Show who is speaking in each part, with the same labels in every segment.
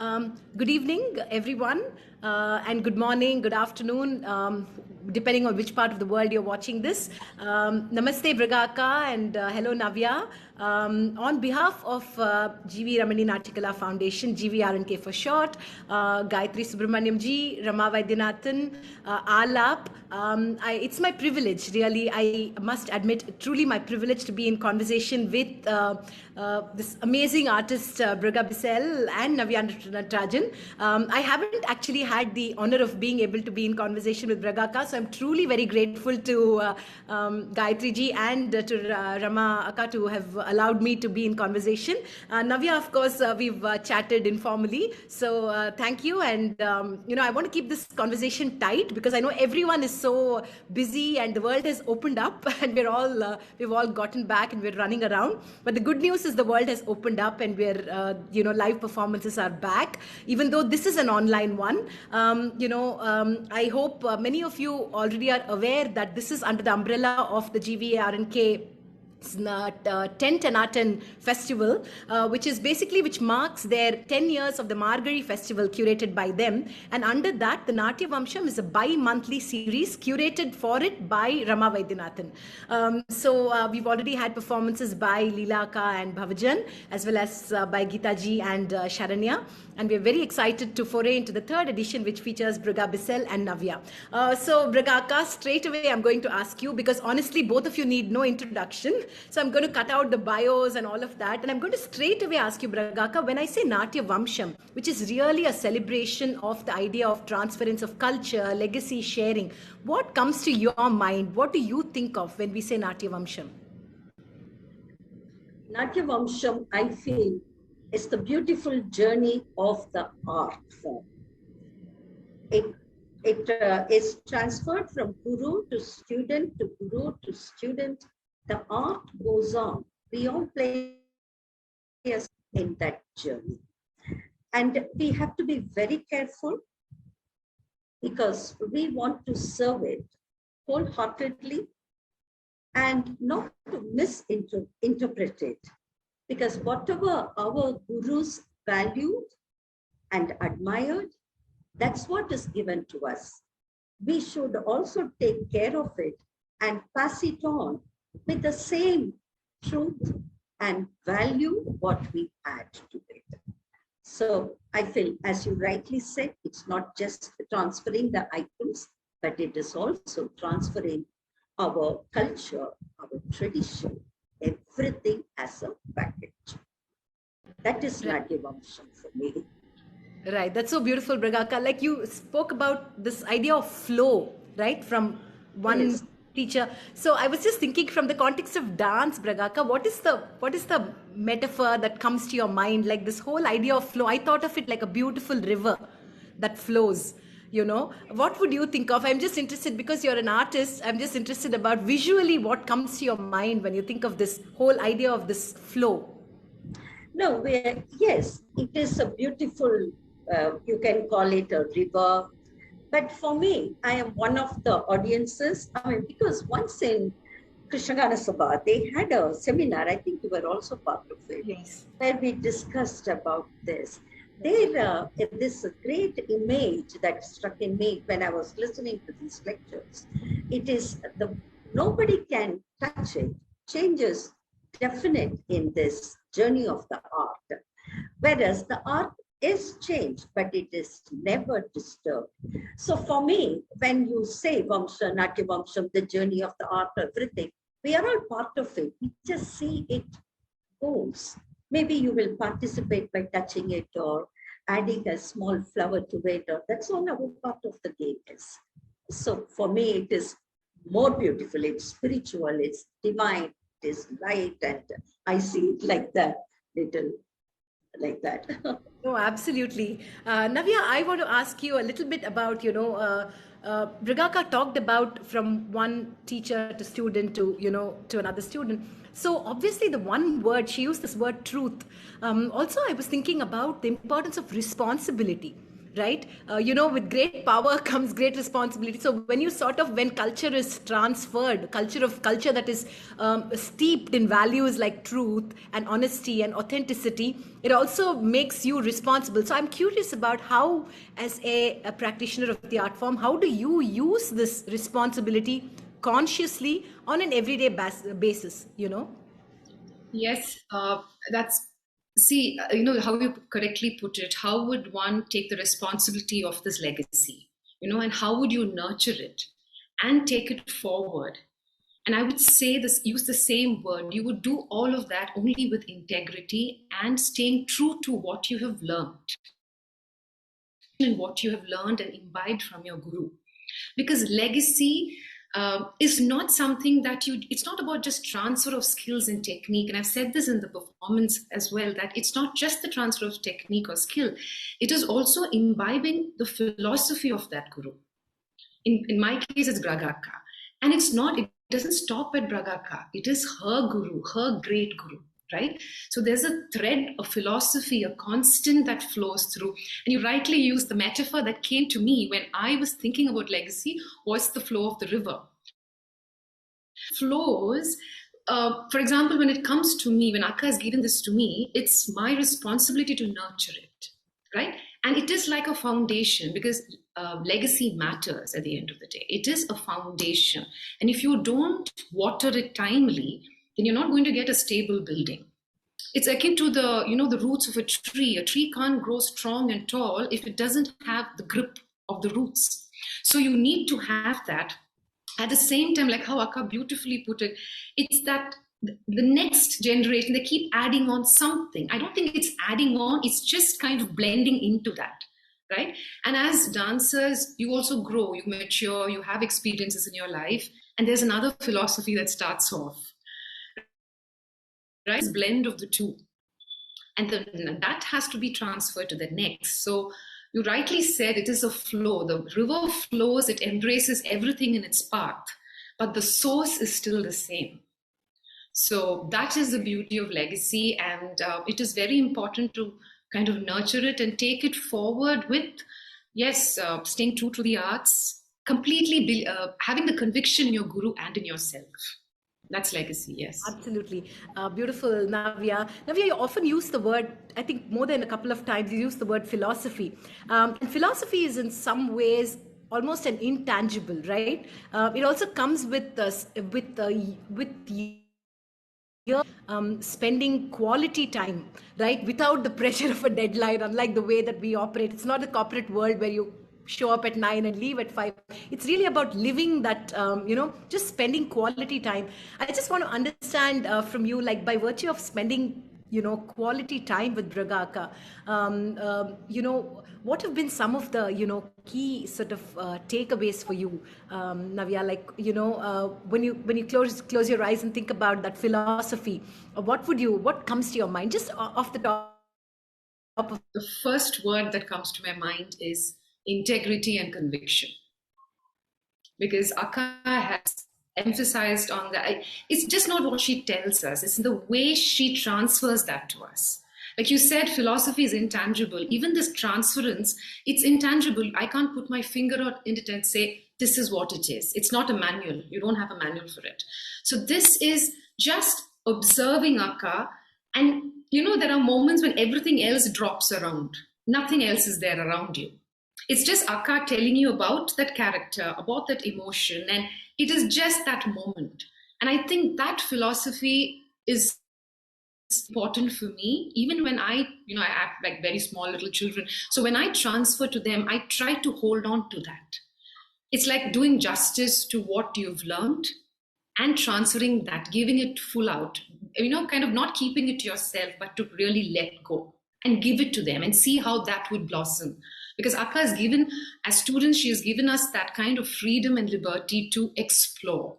Speaker 1: Good evening, everyone, and good morning, good afternoon, depending on which part of the world you're watching this. Namaste, Bragha, and hello, Navia. On behalf of GVRNK Natikala Foundation, GVRNK for short, Gayatri Subramaniam ji, Rama Vaidyanathan, Alap, it's my privilege, really, I must admit, truly my privilege to be in conversation with this amazing artist, Bragha Bessell and Navia Natarajan. I haven't actually had the honor of being able to be in conversation with Bragha, so I'm truly very grateful to Gayatri ji and to Rama Akka to have allowed me to be in conversation. Navia, of course, we've chatted informally, so thank you. And I want to keep this conversation tight because I know everyone is so busy and the world has opened up and we've all gotten back and we're running around. But the good news is the world has opened up and we're live performances are back, even though this is an online one. I hope many of you already are aware that this is under the umbrella of the GVRNK 10th Anatan Festival, which marks their 10 years of the Margari Festival curated by them. And under that, the Natyavamsham is a bi-monthly series curated for it by Rama Vaidyanathan. We've already had performances by Leela Akka and Bhavajan, as well as by Geeta ji and Sharanya. And we're very excited to foray into the third edition, which features Bragha Bessell and Navia. So Bragha Akka, straight away I'm going to ask you, because honestly, both of you need no introduction. So I'm going to cut out the bios and all of that. And I'm going to straight away ask you, Bragha Akka, when I say Natyavamsham, which is really a celebration of the idea of transference of culture, legacy sharing, what comes to your mind? What do you think of when we say Natyavamsham?
Speaker 2: Natyavamsham, I feel, is the beautiful journey of the art form. It is transferred from guru to student to guru to student. The art goes on. We all play in that journey. And we have to be very careful because we want to serve it wholeheartedly and not to misinterpret it. Because whatever our gurus valued and admired, that's what is given to us. We should also take care of it and pass it on with the same truth and value what we add to it. So I feel, as you rightly said, it's not just transferring the items, but it is also transferring our culture, our tradition, everything as a package. That is Natyavamsham for me.
Speaker 1: Right, that's so beautiful, Bragha Akka. Like you spoke about this idea of flow, right, from one teacher. So I was just thinking from the context of dance, Bragha Akka, what is the metaphor that comes to your mind? Like this whole idea of flow, I thought of it like a beautiful river that flows. What would you think of? I'm just interested because you're an artist. I'm just interested about visually what comes to your mind when you think of this whole idea of this flow.
Speaker 2: No, yes, it is a beautiful, you can call it a river. But for me, I am one of the audiences. Because once in Krishnagana Sabha, they had a seminar, I think you were also part of it,
Speaker 1: yes,
Speaker 2: where we discussed about this. There is this great image that struck in me when I was listening to these lectures. It is nobody can touch it. Change is definite in this journey of the art. Whereas the art is changed, but it is never disturbed. So for me, when you say Vamsha, Natyavamsham, the journey of the art, everything, we are all part of it. We just see it goes. Maybe you will participate by touching it or adding a small flower to it, or that's all our part of the game is. So for me, it is more beautiful. It's spiritual, it's divine, it is light, and I see it like that, little like that.
Speaker 1: No, absolutely. Navia, I want to ask you a little bit about, Bragha Akka talked about from one teacher to student to another student. So obviously the one word, she used this word truth. Also, I was thinking about the importance of responsibility. right? With great power comes great responsibility. So when culture is transferred, culture that is steeped in values like truth and honesty and authenticity, it also makes you responsible. So I'm curious about how, as a practitioner of the art form, how do you use this responsibility consciously on an everyday basis?
Speaker 3: Yes, how you correctly put it. How would one take the responsibility of this legacy, and how would you nurture it and take it forward? And I would say use the same word. You would do all of that only with integrity and staying true to what you have learned and what you have learned and imbibed from your guru. Because legacy is not something it's not about just transfer of skills and technique. And I've said this in the performance as well, that it's not just the transfer of technique or skill. It is also imbibing the philosophy of that guru. In my case, it's Bragha. And it doesn't stop at Bragha. It is her guru, her great guru, right? So there's a thread of philosophy, a constant that flows through. And you rightly used the metaphor that came to me when I was thinking about legacy was the flow of the river. Flows, for example, when it comes to me, when Akka has given this to me, it's my responsibility to nurture it, right? And it is like a foundation, because legacy matters at the end of the day. It is a foundation. And if you don't water it timely, then you're not going to get a stable building. It's akin to the roots of a tree. A tree can't grow strong and tall if it doesn't have the grip of the roots. So you need to have that. At the same time, like how Akka beautifully put it, it's that the next generation, they keep adding on something. I don't think it's adding on, it's just kind of blending into that, right? And as dancers, you also grow, you mature, you have experiences in your life, and there's another philosophy that starts off, right? It's a blend of the two. And that has to be transferred to the next. So you rightly said it is a flow. The river flows, it embraces everything in its path, but the source is still the same. So that is the beauty of legacy, and it is very important to kind of nurture it and take it forward with, staying true to the arts, completely having the conviction in your guru and in yourself. That's legacy, yes.
Speaker 1: Absolutely. Beautiful, Navia. Navia, you often use the word, I think more than a couple of times, you use the word philosophy. And philosophy is in some ways almost an intangible, right? It also comes with spending quality time, right? Without the pressure of a deadline, unlike the way that we operate. It's not a corporate world where you show up at 9 and leave at 5. It's really about living that, just spending quality time. I just want to understand from you, like by virtue of spending, quality time with Bragha, what have been some of the, key sort of takeaways for you, Navia? Like, when you close your eyes and think about that philosophy, what comes to your mind, just off the top of
Speaker 3: the first word that comes to my mind is integrity and conviction, because Akka has emphasized on that. It's just not what she tells us, it's the way she transfers that to us. Like you said, philosophy is intangible. Even this transference, it's intangible. I can't put my finger on it and say, this is what it is. It's not a manual. You don't have a manual for it. So this is just observing Akka. And, there are moments when everything else drops around. Nothing else is there around you. It's just Akka telling you about that character, about that emotion. And it is just that moment. And I think that philosophy is important for me, even when I act like very small little children. So when I transfer to them, I try to hold on to that. It's like doing justice to what you've learned and transferring that, giving it full out, kind of not keeping it to yourself, but to really let go and give it to them and see how that would blossom. Because Akka has given, as students, she has given us that kind of freedom and liberty to explore.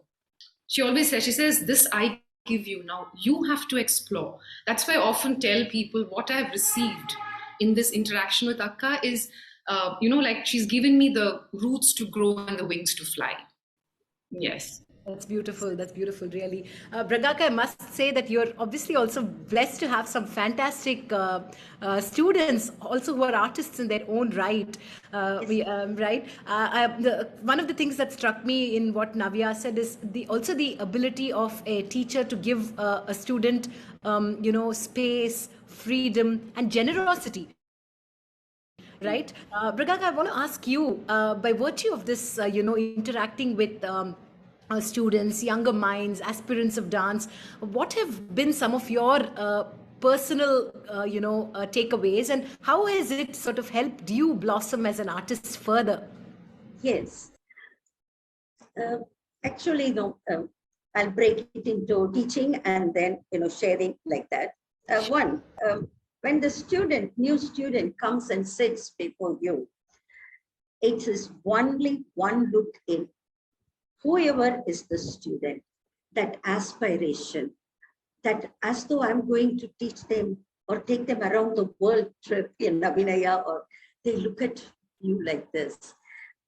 Speaker 3: She always says, this I give you, now you have to explore. That's why I often tell people what I've received in this interaction with Akka is, like she's given me the roots to grow and the wings to fly. Yes.
Speaker 1: That's beautiful. That's beautiful, really. Bragaka, I must say that you're obviously also blessed to have some fantastic students, also who are artists in their own right. Right. One of the things that struck me in what Navia said is the ability of a teacher to give a student, space, freedom, and generosity. Right. Bragaka, I want to ask you, by virtue of this, interacting with students, younger minds, aspirants of dance, what have been some of your personal, takeaways, and how has it sort of helped you blossom as an artist further?
Speaker 2: Yes. Uh, Actually, I'll break it into teaching and then, sharing like that. One, when the new student comes and sits before you, it is only one look in. Whoever is the student, that aspiration, that as though I'm going to teach them or take them around the world trip in Abhinaya, or they look at you like this.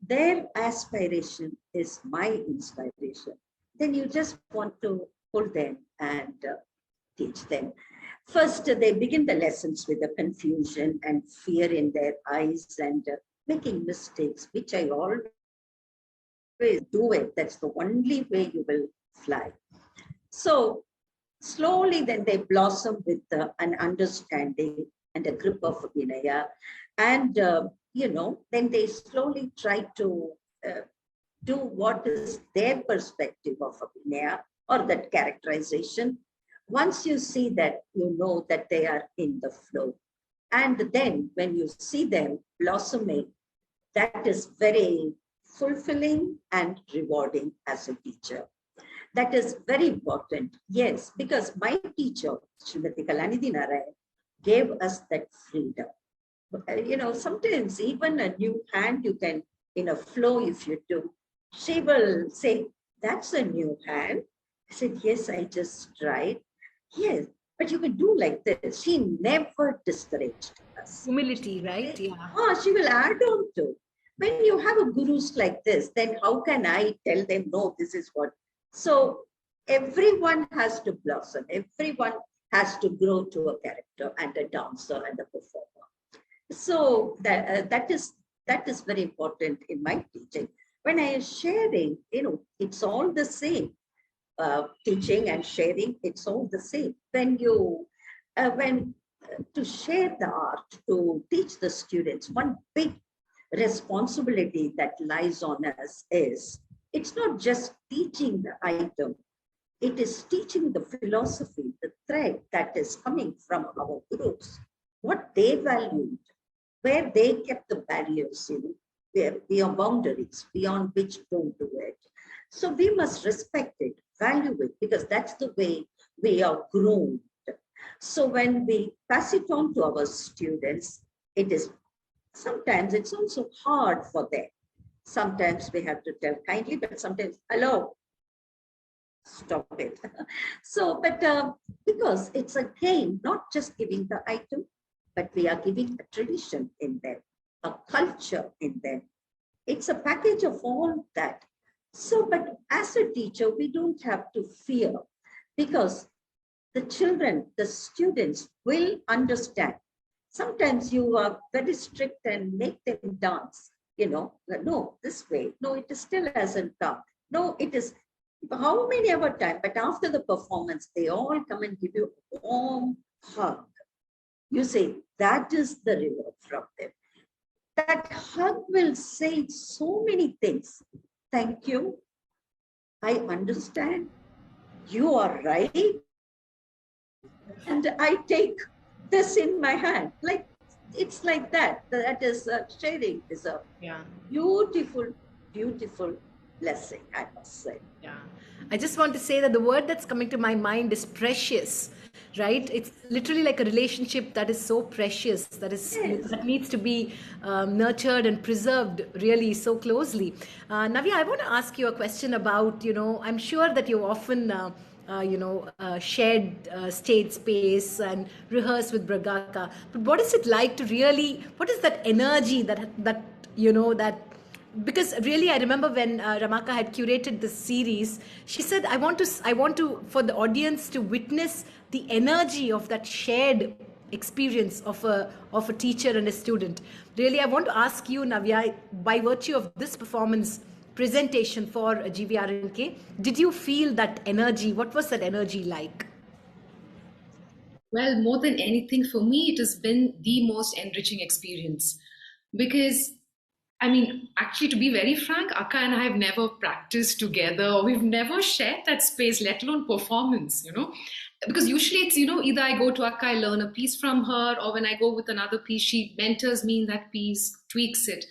Speaker 2: Their aspiration is my inspiration. Then you just want to hold them and teach them. First, they begin the lessons with the confusion and fear in their eyes and making mistakes, which I always do it. That's the only way you will fly. So slowly then they blossom with an understanding and a grip of Vinaya. And, then they slowly try to do what is their perspective of Vinaya or that characterization. Once you see that, you know that they are in the flow. And then when you see them blossoming, that is very fulfilling and rewarding as a teacher. That is very important. Yes, because my teacher, Srimati Kalanidhi Narayan, gave us that freedom. Sometimes even a new hand you can, in a flow, if you do, she will say, that's a new hand. I said, yes, I just tried. Yes, but you can do like this. She never discouraged us.
Speaker 1: Humility, right? Yeah.
Speaker 2: She will add on to. When you have a gurus like this, then how can I tell them, no, this is what? So everyone has to blossom. Everyone has to grow to a character and a dancer and a performer. So that is very important in my teaching. When I am sharing, it's all the same. Teaching and sharing, it's all the same. When to share the art, to teach the students, one big responsibility that lies on us is, it's not just teaching the item, it is teaching the philosophy, the thread that is coming from our gurus, what they valued, where they kept the barriers, beyond boundaries, beyond which don't do it. So we must respect it, value it, because that's the way we are groomed. So when we pass it on to our students, sometimes it's also hard for them. Sometimes we have to tell kindly, but sometimes, hello, stop it. So, but because it's again, not just giving the item, but we are giving a tradition in them, a culture in them. It's a package of all that. So, but as a teacher, we don't have to fear, because the children, the students will understand. Sometimes you are very strict and make them dance, no, this way. No, it still hasn't come. No, it is how many ever time, but after the performance, they all come and give you a warm hug. You say, that is the reward from them. That hug will say so many things. Thank you. I understand. You are right. And I take this in my hand. Like, it's like that. That is sharing is a beautiful, beautiful blessing, I must say.
Speaker 1: Yeah. I just want to say that the word that's coming to my mind is precious, right? It's literally like a relationship that is so precious, that needs to be nurtured and preserved really so closely. Navia, I want to ask you a question about, I'm sure that you often shared stage space and rehearse with Bragha. But what is it like to really, what is that energy that because really I remember when Ramaka had curated this series, she said, I want to for the audience to witness the energy of that shared experience of a teacher and a student. Really, I want to ask you, Navia, by virtue of this performance presentation for GVRNK, did you feel that energy? What was that energy like?
Speaker 3: Well, more than anything, for me, it has been the most enriching experience because, I mean, actually, to be very frank, Akka and I have never practiced together, or we've never shared that space, let alone performance, because usually it's, either I go to Akka, I learn a piece from her, or when I go with another piece, she mentors me in that piece, tweaks it.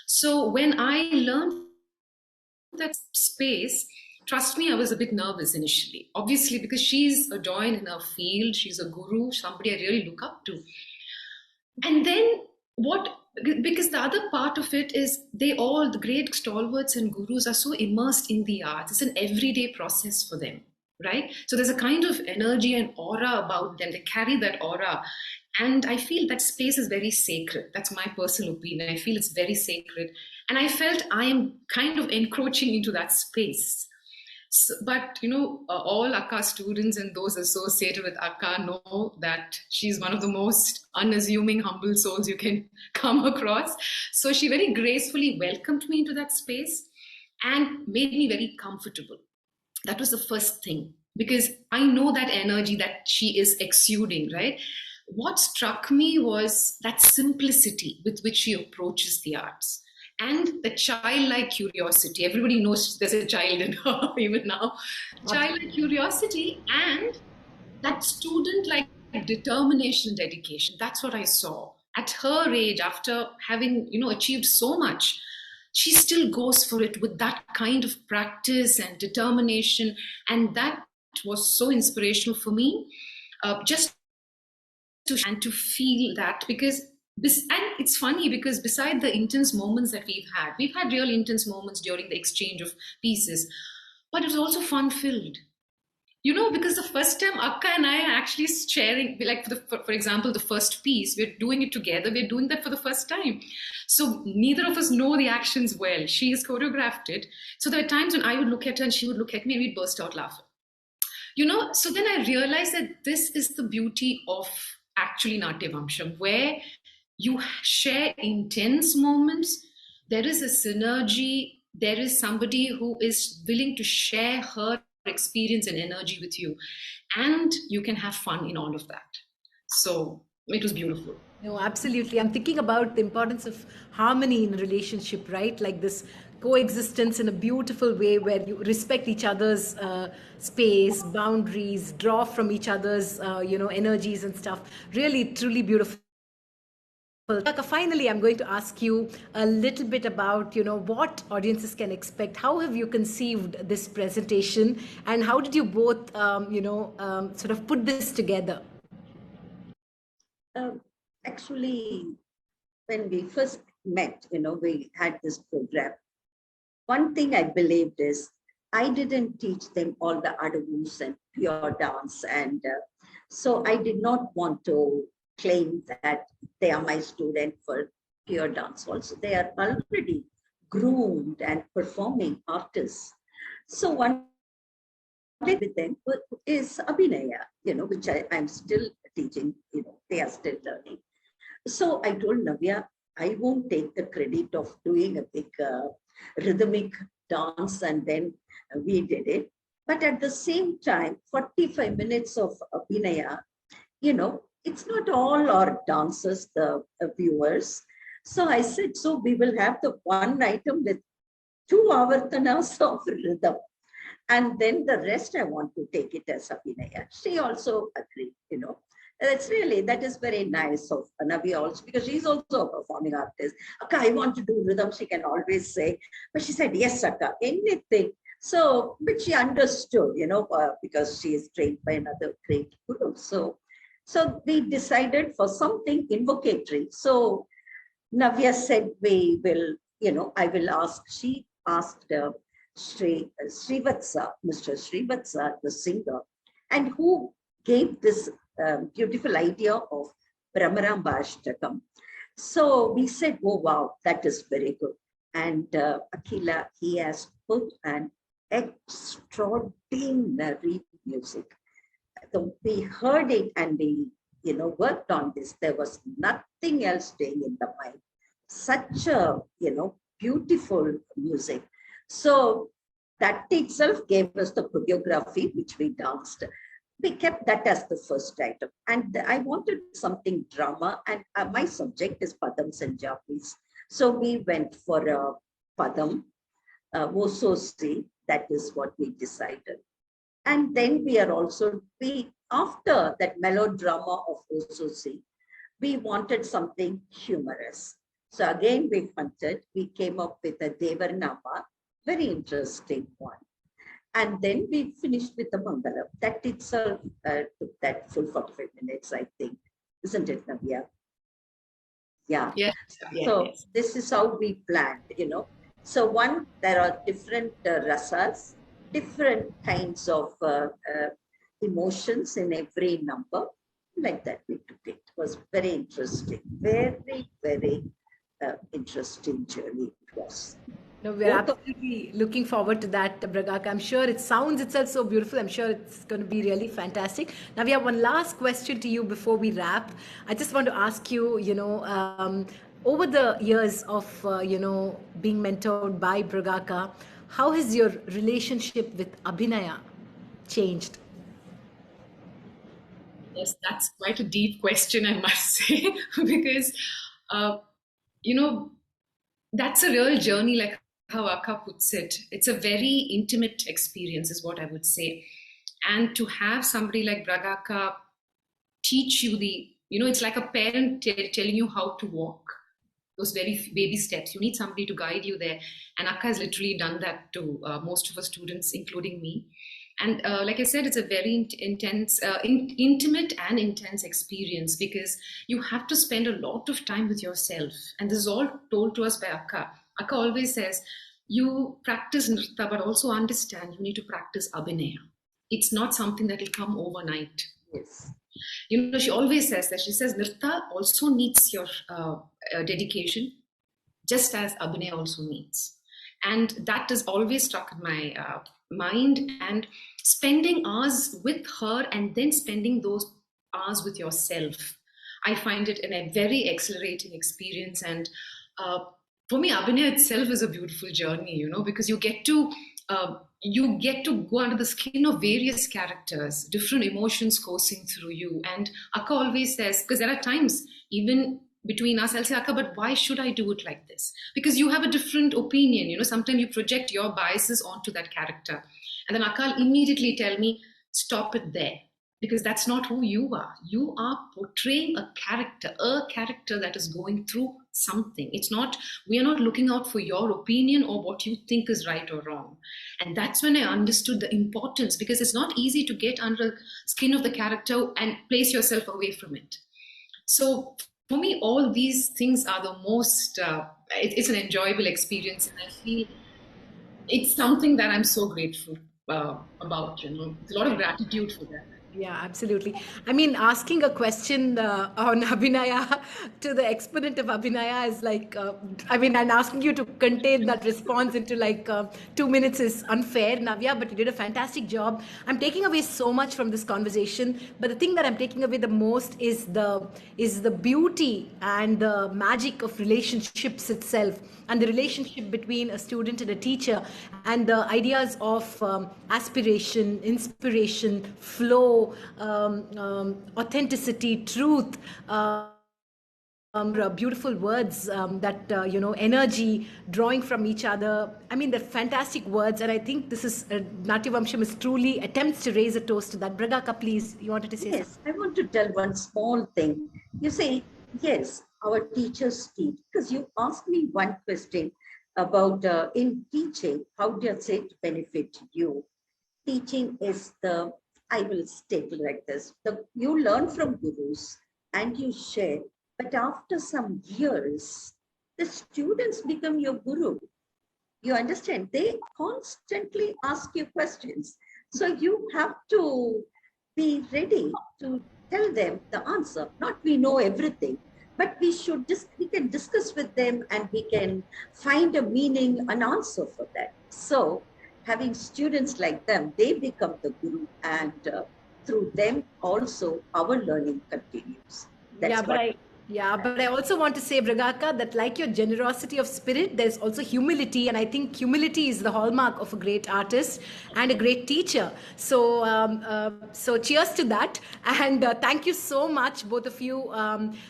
Speaker 3: So when I learned that space, trust me, I was a bit nervous initially, obviously, because she's a doyen in her field. She's a guru, somebody I really look up to. And then because the other part of it is the great stalwarts and gurus are so immersed in the arts. It's an everyday process for them, right? So there's a kind of energy and aura about them. They carry that aura. And I feel that space is very sacred. That's my personal opinion. I feel it's very sacred. And I felt I am kind of encroaching into that space. So, but all Akka students and those associated with Akka know that she's one of the most unassuming, humble souls you can come across. So she very gracefully welcomed me into that space and made me very comfortable. That was the first thing, because I know that energy that she is exuding, right? What struck me was that simplicity with which she approaches the arts. And the childlike curiosity. Everybody knows there's a child in her even now. Childlike curiosity and that student-like determination and dedication. That's what I saw. At her age, after having achieved so much, she still goes for it with that kind of practice and determination. And that was so inspirational for me. Just to feel that, because and it's funny because beside the intense moments that we've had real intense moments during the exchange of pieces, but it was also fun filled, because the first time Akka and I are actually sharing, like for example, the first piece, we're doing it together, we're doing that for the first time. So neither of us know the actions well. She has choreographed it. So there are times when I would look at her and she would look at me and we'd burst out laughing. So then I realized that this is the beauty of actually Natyavamsham, where you share intense moments, there is a synergy, there is somebody who is willing to share her experience and energy with you, and you can have fun in all of that. So it was beautiful.
Speaker 1: No, absolutely. I'm thinking about the importance of harmony in a relationship, right? Like this coexistence in a beautiful way where you respect each other's space, boundaries, draw from each other's, energies and stuff. Really, truly beautiful. Finally, I'm going to ask you a little bit about, what audiences can expect. How have you conceived this presentation, and how did you both, sort of put this together?
Speaker 2: Actually, when we first met, we had this program. One thing I believed is I didn't teach them all the adavus and pure dance, and so I did not want to claim that they are my student for pure dance. Also, they are already groomed and performing artists. So one thing with them is Abhinaya, which I'm still teaching. They are still learning. So I told Navia, I won't take the credit of doing a big rhythmic dance, and then we did it. But at the same time, 45 minutes of Abhinaya, it's not all our dancers, the viewers. So I said, so we will have the one item with 2 avartanas of rhythm. And then the rest, I want to take it as Abhinaya. She also agreed, that is very nice of Navia also, because she's also a performing artist. Akka, I want to do rhythm, she can always say. But she said, yes, Akka, anything. So, but she understood, because she is trained by another great guru. So we decided for something invocatory. So Navia said, we will, I will ask, she asked Srivatsa, Mr. Srivatsa, the singer, and who gave this beautiful idea of Brahmaramba Ashtakam. So we said, oh, wow, that is very good. And Akila, he has put an extraordinary music. So we heard it and we, worked on this. There was nothing else staying in the mind. Such a, beautiful music. So that itself gave us the choreography, which we danced. We kept that as the first item. And I wanted something drama, and my subject is Padams and Japis. So we went for a Padam, Vososi, that is what we decided. And then after that melodrama of Vososi, we wanted something humorous. So again, we came up with a Devarnama, very interesting one. And then we finished with the Mangalam. That itself took that full 45 minutes, I think. Isn't it, Navia? Yeah.
Speaker 3: Yes.
Speaker 2: So
Speaker 3: yes.
Speaker 2: This is how we planned, So there are different rasas, different kinds of emotions in every number. Like that we took it. It was very interesting. Very, very interesting journey it was.
Speaker 1: No, we're absolutely looking forward to that, Bragha. I'm sure it sounds itself so beautiful. I'm sure it's going to be really fantastic. Now, we have one last question to you before we wrap. I just want to ask you, over the years of, being mentored by Bragha, how has your relationship with Abhinaya changed?
Speaker 3: Yes, that's quite a deep question, I must say, because, that's a real journey, like how Akka puts it. It's a very intimate experience, is what I would say. And to have somebody like Bragha teach you it's like a parent telling you how to walk, those very baby steps. You need somebody to guide you there. And Akka has literally done that to most of her students, including me. And like I said, it's a very intense, intimate and intense experience, because you have to spend a lot of time with yourself. And this is all told to us by Akka. Akka always says, you practice Nritta, but also understand you need to practice Abhinaya. It's not something that will come overnight.
Speaker 2: Yes.
Speaker 3: She always says that. She says, Nritta also needs your dedication, just as Abhinaya also needs. And that has always struck in my mind. And spending hours with her and then spending those hours with yourself, I find it a very exhilarating experience. And for me, Abhinaya itself is a beautiful journey, because you get to go under the skin of various characters, different emotions coursing through you. And Akka always says, because there are times, even between us, I'll say, Akka, but why should I do it like this? Because you have a different opinion. Sometimes you project your biases onto that character. And then Akka will immediately tell me, stop it there. Because that's not who you are. You are portraying a character that is going through something. We are not looking out for your opinion or what you think is right or wrong. And that's when I understood the importance, because it's not easy to get under the skin of the character and place yourself away from it. So for me, all these things are the most, it's an enjoyable experience. And I feel it's something that I'm so grateful about, It's a lot of gratitude for that.
Speaker 1: Yeah, absolutely. I mean, asking a question on Abhinaya to the exponent of Abhinaya is like, and asking you to contain that response into 2 minutes is unfair, Navia, but you did a fantastic job. I'm taking away so much from this conversation, but the thing that I'm taking away the most is the beauty and the magic of relationships itself, and the relationship between a student and a teacher, and the ideas of aspiration, inspiration, flow, authenticity, truth, beautiful words, energy, drawing from each other. I mean, they're fantastic words, and I think this is Natyavamsham is truly attempts to raise a toast to that. Bragha, please, you wanted to say
Speaker 2: something? Yes, I want to tell one small thing. You say, yes, our teachers teach, because you asked me one question about in teaching, how does it benefit you? Teaching is I will state it like this. You learn from gurus and you share, but after some years, the students become your guru. You understand? They constantly ask you questions. So you have to be ready to tell them the answer. Not we know everything, but we should just be can discuss with them and we can find a meaning, an answer for that. So having students like them, they become the guru, and through them also our learning continues. That's
Speaker 1: But I also want to say, Bragaka, that like your generosity of spirit, there's also humility, and I think humility is the hallmark of a great artist and a great teacher. So cheers to that, and thank you so much, both of you.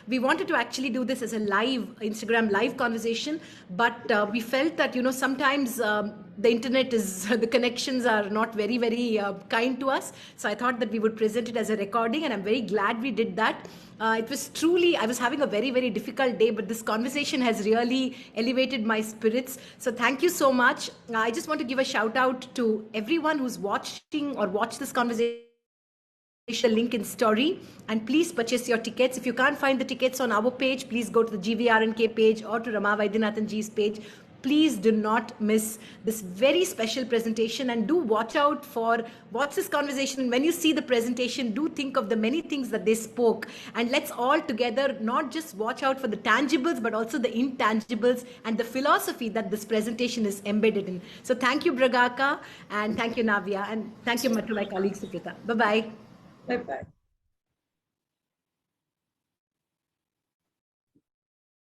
Speaker 1: We wanted to actually do this as a live Instagram live conversation, but we felt that sometimes the internet is the connections are not very kind to us. So I thought that we would present it as a recording, and I'm very glad we did that. It was truly, I was having a very difficult day, but this conversation has really elevated my spirits. So thank you so much. I just want to give a shout out to everyone who's watching or watched this conversation. The link in story, and please purchase your tickets. If you can't find the tickets on our page, please go to the GVRNK page or to Rama Vaidyanathan Ji's page. Please do not miss this very special presentation, and do watch this conversation. And when you see the presentation, do think of the many things that they spoke, and let's all together not just watch out for the tangibles, but also the intangibles and the philosophy that this presentation is embedded in. So thank you, Bragaka, and thank you, Navia, and thank you to my colleague Suprita. Bye-bye.
Speaker 2: Bye-bye.